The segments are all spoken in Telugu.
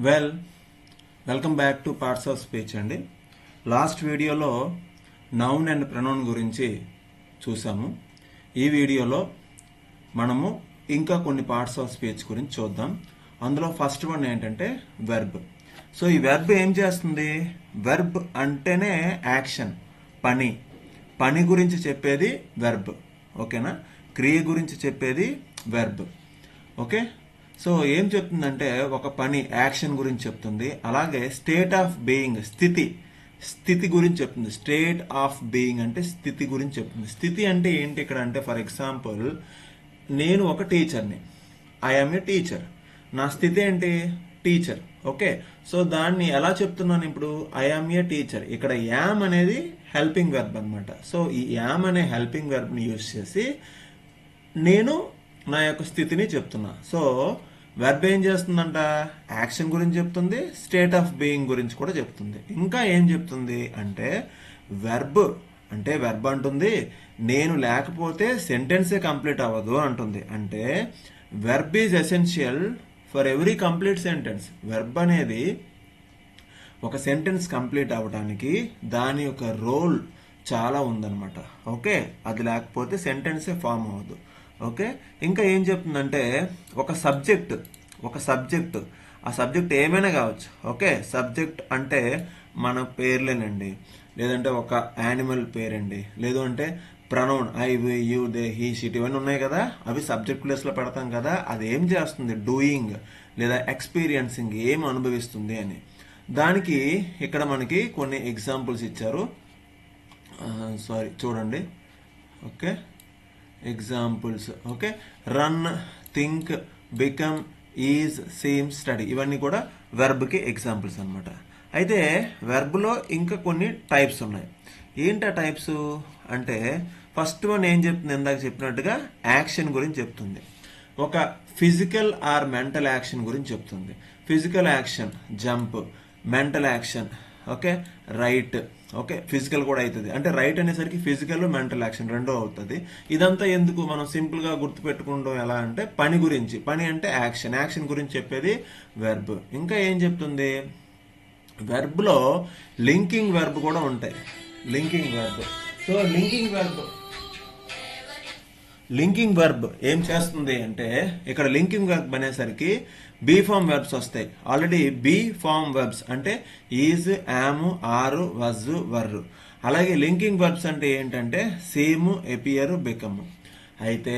Well welcome back to parts of speech అండి. లాస్ట్ వీడియోలో నౌన్ అండ్ ప్రొనౌన్ గురించి చూసాము. ఈ వీడియోలో మనము ఇంకా కొన్ని పార్ట్స్ ఆఫ్ స్పీచ్ గురించి చూద్దాం. అందులో ఫస్ట్ వన్ ఏంటంటే వెర్బ్. సో ఈ వెర్బ్ ఏం చేస్తుంది? వెర్బ్ అంటేనే యాక్షన్, పని గురించి చెప్పేది వెర్బ్. ఓకేనా? క్రియ గురించి చెప్పేది వెర్బ్. ఓకే, సో ఏం చెప్తుందంటే ఒక పని, యాక్షన్ గురించి చెప్తుంది. అలాగే స్టేట్ ఆఫ్ బీయింగ్, స్థితి గురించి చెప్తుంది. స్టేట్ ఆఫ్ బీయింగ్ అంటే స్థితి గురించి చెప్తుంది. స్థితి అంటే ఏంటి ఇక్కడ అంటే, ఫర్ ఎగ్జాంపుల్ నేను ఒక టీచర్ని, ఐఎమ్ ఏ టీచర్. నా స్థితి ఏంటి? టీచర్. ఓకే, సో దాన్ని ఎలా చెప్తున్నాను ఇప్పుడు? I'm a teacher. ఇక్కడ యామ్ అనేది హెల్పింగ్ వెర్బ్ అనమాట. సో ఈ యామ్ అనే హెల్పింగ్ వెర్బ్ని యూజ్ చేసి నేను నా యొక్క స్థితిని చెప్తున్నా. సో వెర్బ్ ఏం చేస్తుందంట? యాక్షన్ గురించి చెప్తుంది, స్టేట్ ఆఫ్ బీయింగ్ గురించి కూడా చెప్తుంది. ఇంకా ఏం చెప్తుంది అంటే, వెర్బ్ అంటుంది నేను లేకపోతే సెంటెన్సే కంప్లీట్ అవ్వదు అంటుంది. అంటే verb is essential for every complete sentence. Verb అనేది ఒక సెంటెన్స్ కంప్లీట్ అవ్వడానికి దాని యొక్క రోల్ చాలా ఉందన్నమాట. ఓకే, అది లేకపోతే సెంటెన్సే ఫామ్ అవ్వదు. ఓకే, ఇంకా ఏం చెప్తుందంటే ఒక సబ్జెక్ట్, ఆ సబ్జెక్ట్ ఏమైనా కావచ్చు. ఓకే, సబ్జెక్ట్ అంటే మన పేర్లేనండి, లేదంటే ఒక యానిమల్ పేరండి, లేదు అంటే pronoun I, we, you, they, he, she ఇవన్నీ ఉన్నాయి కదా, అవి సబ్జెక్ట్ ప్లేస్లో పెడతాం కదా. అది ఏం చేస్తుంది? డూయింగ్ లేదా ఎక్స్పీరియన్సింగ్, ఏం అనుభవిస్తుంది అని. దానికి ఇక్కడ మనకి కొన్ని ఎగ్జాంపుల్స్ ఇచ్చారు. చూడండి. Okay, examples. Okay, run, think, become, is, seem, study, ఇవన్నీ కూడా వెర్బ్కి ఎగ్జాంపుల్స్ అనమాట. అయితే వెర్బ్లో ఇంకా కొన్ని టైప్స్ ఉన్నాయి. ఏంటి ఆ టైప్స్ అంటే, ఫస్ట్ వన్ ఏం చెప్తుంది? ఇందాక చెప్పినట్టుగా యాక్షన్ గురించి చెప్తుంది. ఒక ఫిజికల్ ఆర్ మెంటల్ యాక్షన్ గురించి చెప్తుంది. Physical action jump, mental action okay right. Okay, physical కూడా అవుతుంది. అంటే రైట్ అనేసరికి ఫిజికల్, మెంటల్ యాక్షన్ రెండో అవుతుంది. ఇదంతా ఎందుకు? మనం సింపుల్గా గుర్తుపెట్టుకుంటాం. ఎలా అంటే పని గురించి, పని అంటే యాక్షన్ గురించి చెప్పేది వెర్బ్. ఇంకా ఏం చెప్తుంది? వెర్బ్లో లింకింగ్ వెర్బ్ కూడా ఉంటాయి. Linking verb. So linking verb ఏం చేస్తుంది అంటే, ఇక్కడ లింకింగ్ వెర్బ్ అనేసరికి బీ ఫామ్ వెర్బ్స్ వస్తాయి. ఆల్రెడీ బీ ఫామ్ వెర్బ్స్ అంటే ఈజ్, యామ్, ఆర్, వజ్, వర్. అలాగే లింకింగ్ వెర్బ్స్ అంటే ఏంటంటే సీమ్, ఎపియర్, బికమ్. అయితే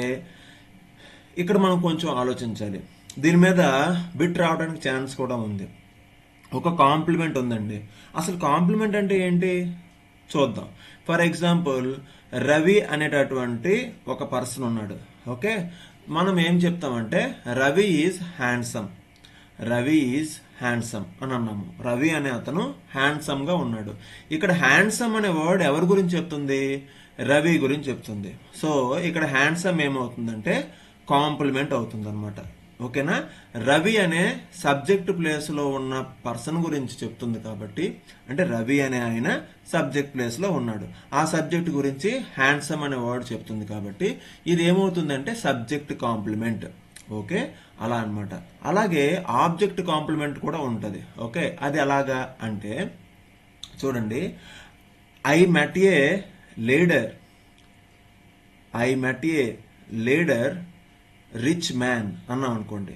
ఇక్కడ మనం కొంచెం ఆలోచించాలి. దీని మీద బిట్ రావడానికి ఛాన్స్ కూడా ఉంది. ఒక కాంప్లిమెంట్ ఉందండి. అసలు కాంప్లిమెంట్ అంటే ఏంటి చూద్దాం. ఫర్ ఎగ్జాంపుల్ రవి అనేటటువంటి ఒక పర్సన్ ఉన్నాడు. ఓకే, మనం ఏం చెప్తామంటే రవి ఈజ్ హ్యాండ్సమ్ అని అన్నాము. రవి అనే అతను హ్యాండ్సమ్ గా ఉన్నాడు. ఇక్కడ హ్యాండ్సమ్ అనే వర్డ్ ఎవరి గురించి చెప్తుంది? రవి గురించి చెప్తుంది. సో ఇక్కడ హ్యాండ్సమ్ ఏమవుతుందంటే కాంప్లిమెంట్ అవుతుంది అనమాట. ఓకేనా? రవి అనే సబ్జెక్ట్ ప్లేస్ లో ఉన్న పర్సన్ గురించి చెప్తుంది కాబట్టి, అంటే రవి అనే ఆయన సబ్జెక్ట్ ప్లేస్ లో ఉన్నాడు. ఆ సబ్జెక్ట్ గురించి హ్యాండ్సమ్ అనే వర్డ్ చెప్తుంది కాబట్టి ఇది ఏమవుతుందంటే సబ్జెక్ట్ కాంప్లిమెంట్. ఓకే, అలా అన్నమాట. అలాగే ఆబ్జెక్ట్ కాంప్లిమెంట్ కూడా ఉంటుంది. ఓకే, అది ఎలాగా అంటే చూడండి. I met A leader rich man అన్నాం అనుకోండి.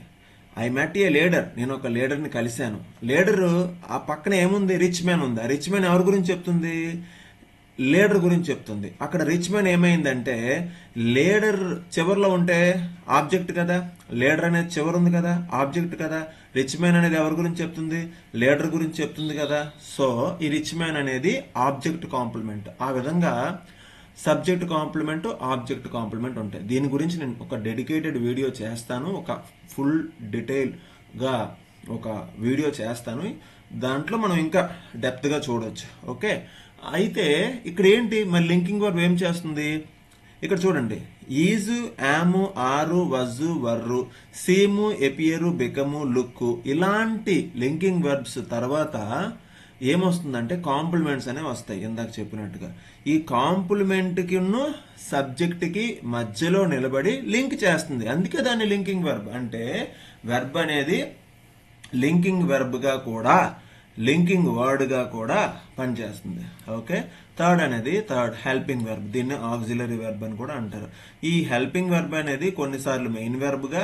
ఐ మెట్ ఏ లీడర్, నేను ఒక లీడర్ని కలిశాను. లీడరు ఆ పక్కన ఏముంది? రిచ్ మ్యాన్ ఉంది. ఆ రిచ్ మ్యాన్ ఎవరి గురించి చెప్తుంది? లీడర్ గురించి చెప్తుంది. అక్కడ రిచ్ మ్యాన్ ఏమైందంటే, లీడర్ చివరిలో ఉంటే ఆబ్జెక్ట్ కదా, లీడర్ అనేది చివరి ఉంది కదా, ఆబ్జెక్ట్ కదా. రిచ్ మ్యాన్ అనేది ఎవరి గురించి చెప్తుంది? లీడర్ గురించి చెప్తుంది కదా. సో ఈ రిచ్ మ్యాన్ అనేది ఆబ్జెక్ట్ కాంప్లిమెంట్. ఆ విధంగా సబ్జెక్ట్ కాంప్లిమెంట్, ఆబ్జెక్ట్ కాంప్లిమెంట్ ఉంటాయి. దీని గురించి నేను ఒక డెడికేటెడ్ వీడియో చేస్తాను. ఒక ఫుల్ డీటెయిల్గా ఒక వీడియో చేస్తాను. దాంట్లో మనం ఇంకా డెప్త్గా చూడొచ్చు. ఓకే, అయితే ఇక్కడ ఏంటి మరి లింకింగ్ వర్బ్ ఏం చేస్తుంది? ఇక్కడ చూడండి. Is, am, are, was, వర్రు, seam, ఎపియరు, బికము, look, ఇలాంటి లింకింగ్ వర్బ్స్ తర్వాత ఏమొస్తుందంటే కాంప్లిమెంట్స్ అనేవి వస్తాయి. ఇందాక చెప్పినట్టుగా ఈ కాంప్లిమెంట్కి సబ్జెక్ట్కి మధ్యలో నిలబడి లింక్ చేస్తుంది. అందుకే దాన్ని లింకింగ్ వెర్బ్ అంటే. వెర్బ్ అనేది లింకింగ్ వెర్బ్గా కూడా, లింకింగ్ వర్డ్గా కూడా పనిచేస్తుంది. Okay, third helping verb. దీన్ని ఆక్సిలరీ వెర్బ్ అని కూడా అంటారు. ఈ హెల్పింగ్ వెర్బ్ అనేది కొన్నిసార్లు మెయిన్ వెర్బ్గా,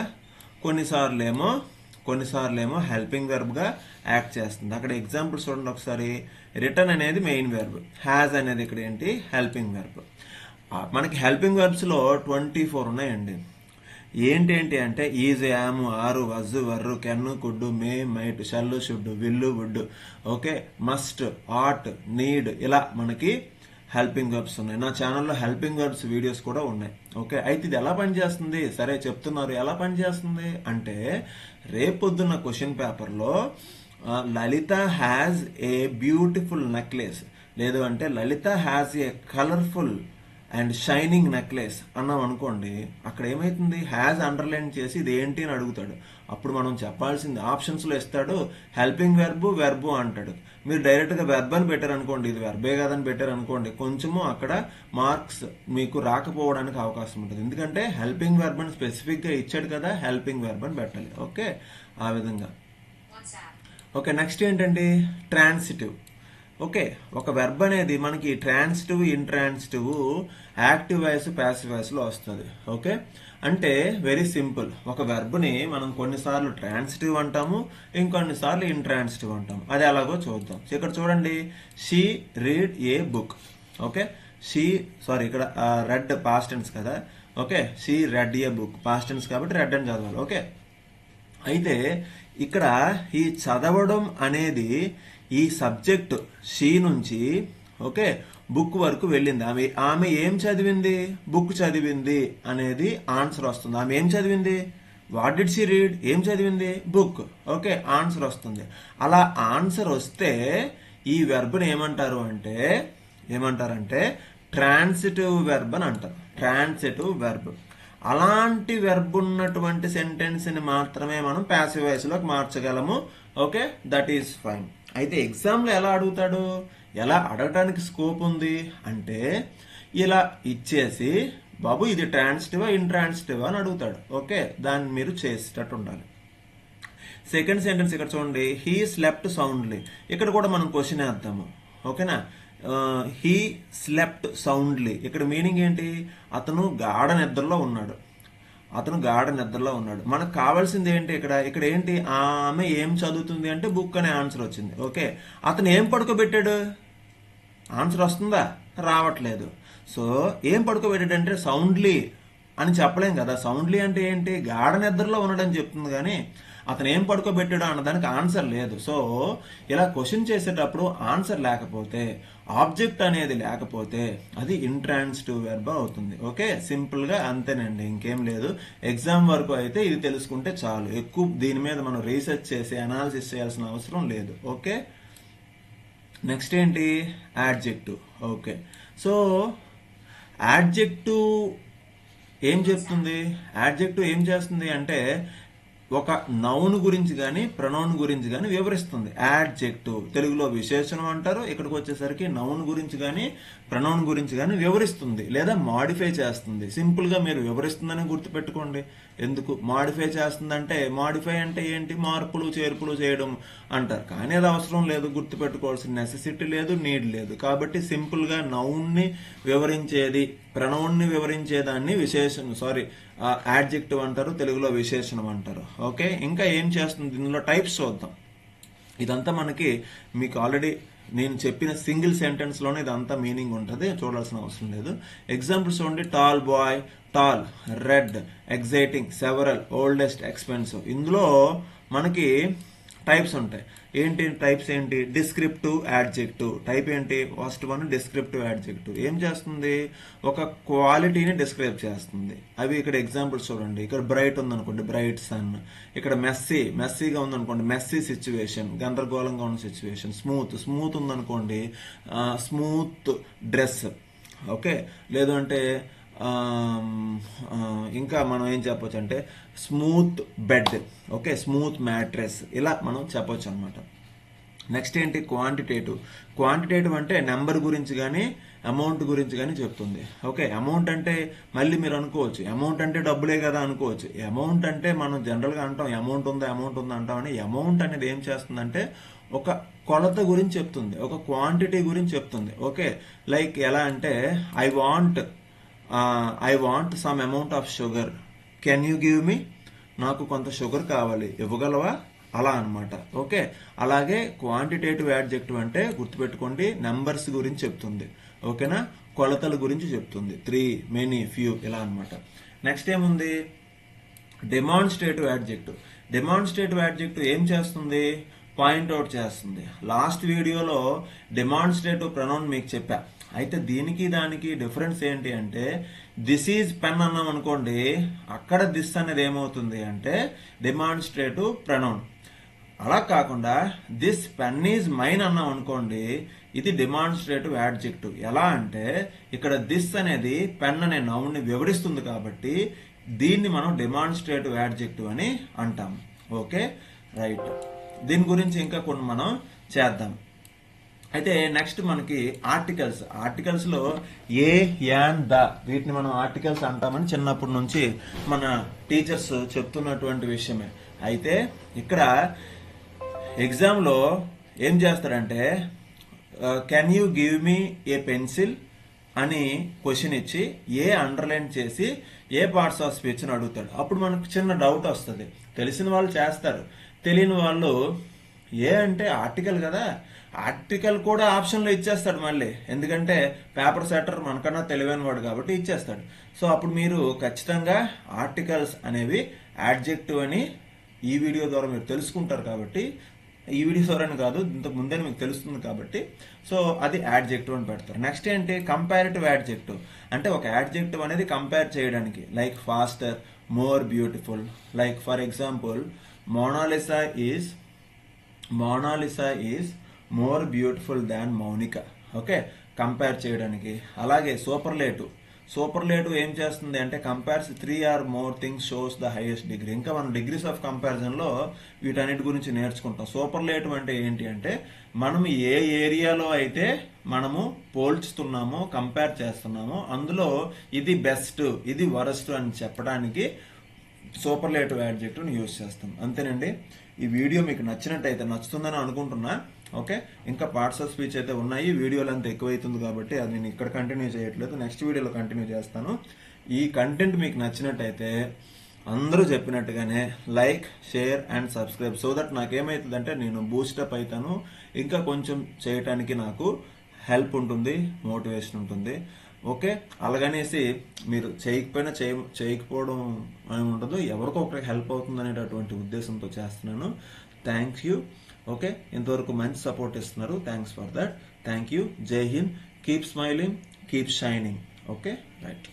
కొన్నిసార్లు ఏమో హెల్పింగ్ వెర్బ్గా యాక్ట్ చేస్తుంది. అక్కడ ఎగ్జాంపుల్స్ చూడండి ఒకసారి. రిటర్న్ అనేది మెయిన్ వెర్బ్, హ్యాజ్ అనేది ఇక్కడ ఏంటి హెల్పింగ్ వెర్బ్. మనకి హెల్పింగ్ వెర్బ్స్లో 24 ఉన్నాయండి. ఏంటి అంటే is, am, are, was, were, can, could, may, might, shall, should, will, would, okay, must, ought, need, ఇలా మనకి హెల్పింగ్ వెర్బ్స్ ఉన్నాయి. నా ఛానల్లో హెల్పింగ్ వెర్బ్స్ వీడియోస్ కూడా ఉన్నాయి. ఓకే, అయితే ఇది ఎలా పనిచేస్తుంది? సరే చెప్తున్నారు ఎలా పనిచేస్తుంది అంటే, రేపొద్దున్న క్వశ్చన్ పేపర్లో Lalitha has a beautiful necklace, లేదు అంటే Lalitha has a colourful and shining necklace అన్నాం అనుకోండి, అక్కడ ఏమైతుంది? హ్యాజ్ అండర్లైన్ చేసి ఇది ఏంటి అని అడుగుతాడు. అప్పుడు మనం చెప్పాల్సింది ఆప్షన్స్లో ఇస్తాడు హెల్పింగ్ వెర్బు అంటాడు. మీరు డైరెక్ట్గా వెర్బ్ అని పెట్టారనుకోండి, ఇది వెర్బే కాదని పెట్టారనుకోండి, కొంచెము అక్కడ మార్క్స్ మీకు రాకపోవడానికి అవకాశం ఉంటుంది. ఎందుకంటే హెల్పింగ్ వెర్బ్ అని స్పెసిఫిక్గా ఇచ్చాడు కదా, హెల్పింగ్ వెర్బ్ అని పెట్టాలి. ఓకే, ఆ విధంగా. ఓకే, నెక్స్ట్ ఏంటండి? ట్రాన్సిటివ్. ఓకే, ఒక వెర్బ్ అనేది మనకి transitive, intransitive, active voice, passive వాయిస్లో వస్తుంది. ఓకే, అంటే వెరీ సింపుల్. ఒక వెర్బ్ని మనం కొన్నిసార్లు ట్రాన్సిటివ్ అంటాము, ఇంకొన్నిసార్లు ఇంట్రాన్సిటివ్ అంటాము. అది ఎలాగో చూద్దాం. ఇక్కడ చూడండి, she read a book. Okay, ఇక్కడ రెడ్ పాస్ట్ టెన్స్ కదా. Okay, she read a book past tense కాబట్టి రెడ్ అని చదవాలి. ఓకే, అయితే ఇక్కడ ఈ చదవడం అనేది ఈ సబ్జెక్ట్ షీ నుంచి ఓకే బుక్ వరకు వెళ్ళింది. ఆమె ఏం చదివింది? బుక్ చదివింది అనేది ఆన్సర్ వస్తుంది. ఆమె ఏం చదివింది? What did she read? ఏం చదివింది? బుక్. ఓకే, ఆన్సర్ వస్తుంది. అలా ఆన్సర్ వస్తే ఈ వెర్బ్ని ఏమంటారంటే ట్రాన్సిటివ్ వెర్బ్ అని అంటారు. Transitive verb. అలాంటి వెర్బ్ ఉన్నటువంటి సెంటెన్స్ని మాత్రమే మనం ప్యాసివ్ వాయిస్లోకి మార్చగలము. Okay, that is fine. అయితే ఎగ్జామ్లో ఎలా అడుగుతాడు? ఎలా అడగటానికి స్కోప్ ఉంది అంటే, ఇలా ఇచ్చేసి బాబు ఇది ట్రాన్సిటివా ఇంట్రాన్సిటివా అని అడుగుతాడు. ఓకే, దాన్ని మీరు చేసేటట్టు ఉండాలి. సెకండ్ సెంటెన్స్ ఇక్కడ చూడండి, హీ స్లెప్ట్ సౌండ్లీ. ఇక్కడ కూడా మనం క్వశ్చన్ వేద్దాము. ఓకేనా, హీ స్లెప్ట్ సౌండ్లీ. ఇక్కడ మీనింగ్ ఏంటి? అతను గాఢ నిద్రలో ఉన్నాడు. మనకు కావాల్సింది ఏంటి? ఇక్కడ ఏంటి? ఆమె ఏం చదువుతుంది అంటే బుక్ అనే ఆన్సర్ వచ్చింది. ఓకే, అతను ఏం పడుకోబెట్టాడు? ఆన్సర్ వస్తుందా? రావట్లేదు. సో ఏం పడుకోబెట్టాడు అంటే సౌండ్లీ అని చెప్పలేం కదా. సౌండ్లీ అంటే ఏంటి? గాఢ నిద్రలో ఉన్నాడని చెప్తుంది, కానీ అతను ఏం పడుకోబెట్టాడు అన్నదానికి ఆన్సర్ లేదు. సో ఇలా క్వశ్చన్ చేసేటప్పుడు ఆన్సర్ లేకపోతే, ఆబ్జెక్ట్ అనేది లేకపోతే అది ఇంట్రాన్సిటివ్ వెర్బ్ అవుతుంది. ఓకే, సింపుల్గా అంతేనండి, ఇంకేం లేదు. ఎగ్జామ్ వరకు అయితే ఇది తెలుసుకుంటే చాలు. ఎక్కువ దీని మీద మనం రీసెర్చ్ చేసి అనాలిసిస్ చేయాల్సిన అవసరం లేదు. ఓకే, నెక్స్ట్ ఏంటి? యాడ్జెక్టివ్. ఓకే, సో యాడ్జెక్టివ్ ఏం చెప్తుంది? యాడ్జెక్టివ్ ఏం చేస్తుంది అంటే ఒక నౌన్ గురించి కానీ ప్రొనౌన్ గురించి కానీ వివరిస్తుంది. యాడ్జెక్టివ్ తెలుగులో విశేషణం అంటారు. ఇక్కడికి వచ్చేసరికి నౌన్ గురించి కానీ ప్రొనౌన్ గురించి కానీ వివరిస్తుంది లేదా మాడిఫై చేస్తుంది. సింపుల్గా మీరు వివరిస్తుందని గుర్తుపెట్టుకోండి. ఎందుకు మాడిఫై చేస్తుందంటే, మాడిఫై అంటే ఏంటి? మార్పులు చేర్పులు చేయడం అంటారు. కానీ అది అవసరం లేదు, గుర్తుపెట్టుకోవాల్సిన నెసెసిటీ లేదు, నీడ్ లేదు. కాబట్టి సింపుల్గా నౌన్ని వివరించేది, ప్రొనౌన్ని వివరించేదాన్ని యాడ్జెక్టివ్ అంటారు, తెలుగులో విశేషణం అంటారు. ఓకే, ఇంకా ఏం చేస్తుంది? ఇందులో టైప్స్ చూద్దాం. ఇదంతా మీకు ఆల్రెడీ నేను చెప్పిన సింగిల్ సెంటెన్స్లోనే ఇదంతా మీనింగ్ ఉంటుంది, చూడాల్సిన అవసరం లేదు. ఎగ్జాంపుల్స్ చూడండి, tall boy, tall, red, exciting, several, oldest, expensive. ఇందులో మనకి టైప్స్ ఉంటాయి. టైప్స్ ఏంటి? Descriptive adjective. టైప్ ఏంటి? First one descriptive adjective. ఏం చేస్తుంది? ఒక క్వాలిటీని డిస్క్రైబ్ చేస్తుంది. అవి ఇక్కడ ఎగ్జాంపుల్స్ చూడండి. ఇక్కడ బ్రైట్ ఉందనుకోండి, బ్రైట్ సన్. ఇక్కడ మెస్సీగా ఉందనుకోండి, మెస్సీ సిచ్యువేషన్, గందరగోళంగా ఉన్న సిచ్యువేషన్. స్మూత్ ఉందనుకోండి, స్మూత్ డ్రెస్. ఓకే, లేదు అంటే ఇంకా మనం ఏం చెప్పొచ్చు అంటే smooth bed. Okay, smooth mattress. ఇలా మనం చెప్పొచ్చు అనమాట. నెక్స్ట్ ఏంటి? క్వాంటిటేటివ్ అంటే నెంబర్ గురించి కానీ అమౌంట్ గురించి కానీ చెప్తుంది. ఓకే, అమౌంట్ అంటే మళ్ళీ మీరు అనుకోవచ్చు అమౌంట్ అంటే డబ్బులే కదా అనుకోవచ్చు. అమౌంట్ అంటే మనం జనరల్గా అంటాం అమౌంట్ ఉందా అంటామని. అమౌంట్ అనేది ఏం చేస్తుందంటే ఒక కొలత గురించి చెప్తుంది, ఒక క్వాంటిటీ గురించి చెప్తుంది. ఓకే, లైక్ ఎలా అంటే I want some amount of sugar, can you give me, నాకు కొంత షుగర్ కావాలి, ఇవ్వగలవా, అలా అనమాట. ఓకే, అలాగే క్వాంటిటేటివ్ యాడ్జెక్టివ్ అంటే గుర్తుపెట్టుకోండి నెంబర్స్ గురించి చెప్తుంది. ఓకేనా, కొలతల గురించి చెప్తుంది. 3, మెనీ, ఫ్యూ ఇలా అనమాట. నెక్స్ట్ ఏముంది, డెమాన్స్ట్రేటివ్ యాడ్జెక్టివ్. డెమాన్స్ట్రేటివ్ యాడ్జెక్టివ్ ఏం చేస్తుంది, పాయింట్అవుట్ చేస్తుంది. లాస్ట్ వీడియోలో డెమాన్స్ట్రేటివ్ ప్రొనౌన్ మీకు చెప్పా. అయితే దీనికి దానికి డిఫరెన్స్ ఏంటి అంటే దిస్ ఈజ్ పెన్ అన్నాం అనుకోండి, అక్కడ దిస్ అనేది ఏమవుతుంది అంటే డెమాన్స్ట్రేటివ్ ప్రొనౌన్. అలా కాకుండా దిస్ పెన్ ఈజ్ మైన్ అన్నాం అనుకోండి, ఇది డెమాన్స్ట్రేటివ్ యాడ్జెక్టివ్. ఎలా అంటే ఇక్కడ దిస్ అనేది పెన్ అనే నౌన్ ని వివరిస్తుంది కాబట్టి దీన్ని మనం డెమాన్స్ట్రేటివ్ యాడ్జెక్టివ్ అని అంటాం. Okay, right. దీని గురించి ఇంకా కొన్ని మనం చేద్దాం. అయితే నెక్స్ట్ మనకి ఆర్టికల్స్. ఆర్టికల్స్ లో ఏ, యాన్, ద వీటిని మనం ఆర్టికల్స్ అంటామని చిన్నప్పటి నుంచి మన టీచర్స్ చెప్తున్నటువంటి విషయమే. అయితే ఇక్కడ ఎగ్జామ్ లో ఏం చేస్తారంటే can you give me A pencil అని క్వశ్చన్ ఇచ్చి ఏ అండర్లైన్ చేసి ఏ పార్ట్స్ ఆఫ్ స్పీచ్ అని అడుగుతాడు. అప్పుడు మనకు చిన్న డౌట్ వస్తుంది. తెలిసిన వాళ్ళు చేస్తారు, తెలియని వాళ్ళు ఏ అంటే ఆర్టికల్ కదా, ఆర్టికల్ కూడా ఆప్షన్లో ఇచ్చేస్తాడు మళ్ళీ. ఎందుకంటే పేపర్ సెటర్ మనకన్నా తెలివైన వాడు కాబట్టి ఇచ్చేస్తాడు. సో అప్పుడు మీరు ఖచ్చితంగా ఆర్టికల్స్ అనేవి యాడ్జెక్టివ్ అని ఈ వీడియో ద్వారా మీరు తెలుసుకుంటారు కాబట్టి, ఈ వీడియో ద్వారానే కాదు ఇంతకు ముందే మీకు తెలుస్తుంది కాబట్టి, సో అది యాడ్జెక్టివ్ అని పెడతారు. నెక్స్ట్ ఏంటి, కంపారిటివ్ యాడ్జెక్టివ్. అంటే ఒక యాడ్జెక్టివ్ అనేది కంపేర్ చేయడానికి, like faster, more beautiful. Like for example Mona Lisa is more beautiful than Mounika. Okay, compare చేయడానికి. అలాగే సూపర్లేటివ్ ఏం చేస్తుంది అంటే compares 3 or more things shows the highest degree. ఇంకా మనం డిగ్రీస్ ఆఫ్ కంపారిజన్ లో వీటన్నిటి గురించి నేర్చుకుంటాం. సూపర్లేటివ్ అంటే ఏంటి అంటే మనం ఏ ఏరియాలో అయితే మనము పోల్చుతున్నామో, కంపేర్ చేస్తున్నామో అందులో ఇది బెస్ట్, ఇది వరస్ట్ అని చెప్పడానికి సూపర్లేటివ్ యాడ్జెక్టివ్ ని యూజ్ చేస్తాం. అంతేనండి. ఈ వీడియో మీకు నచ్చినట్టయితే, నచ్చుతుందని అనుకుంటున్నా. ఓకే, ఇంకా పార్ట్స్ ఆఫ్ స్పీచ్ అయితే ఉన్నాయి. వీడియోలు అంతా ఎక్కువైతుంది కాబట్టి అది నేను ఇక్కడ కంటిన్యూ చేయట్లేదు, నెక్స్ట్ వీడియోలో కంటిన్యూ చేస్తాను. ఈ కంటెంట్ మీకు నచ్చినట్టయితే అందరూ చెప్పినట్టుగానే like, share and subscribe. So that నాకేమవుతుందంటే నేను బూస్టప్ అవుతాను, ఇంకా కొంచెం చేయటానికి నాకు హెల్ప్ ఉంటుంది, మోటివేషన్ ఉంటుంది. ఓకే, అలాగనేసి మీరు చేయకపోవడం అని ఉండదు, ఎవరికో ఒకరికి హెల్ప్ అవుతుంది అనేటటువంటి ఉద్దేశంతో చేస్తున్నాను. Thank you. ఓకే, ఇంతవరకు మంచి సపోర్ట్ ఇస్తున్నారు, thanks for that. Thank you. Jai Hind. Keep smiling, keep shining. Okay, right.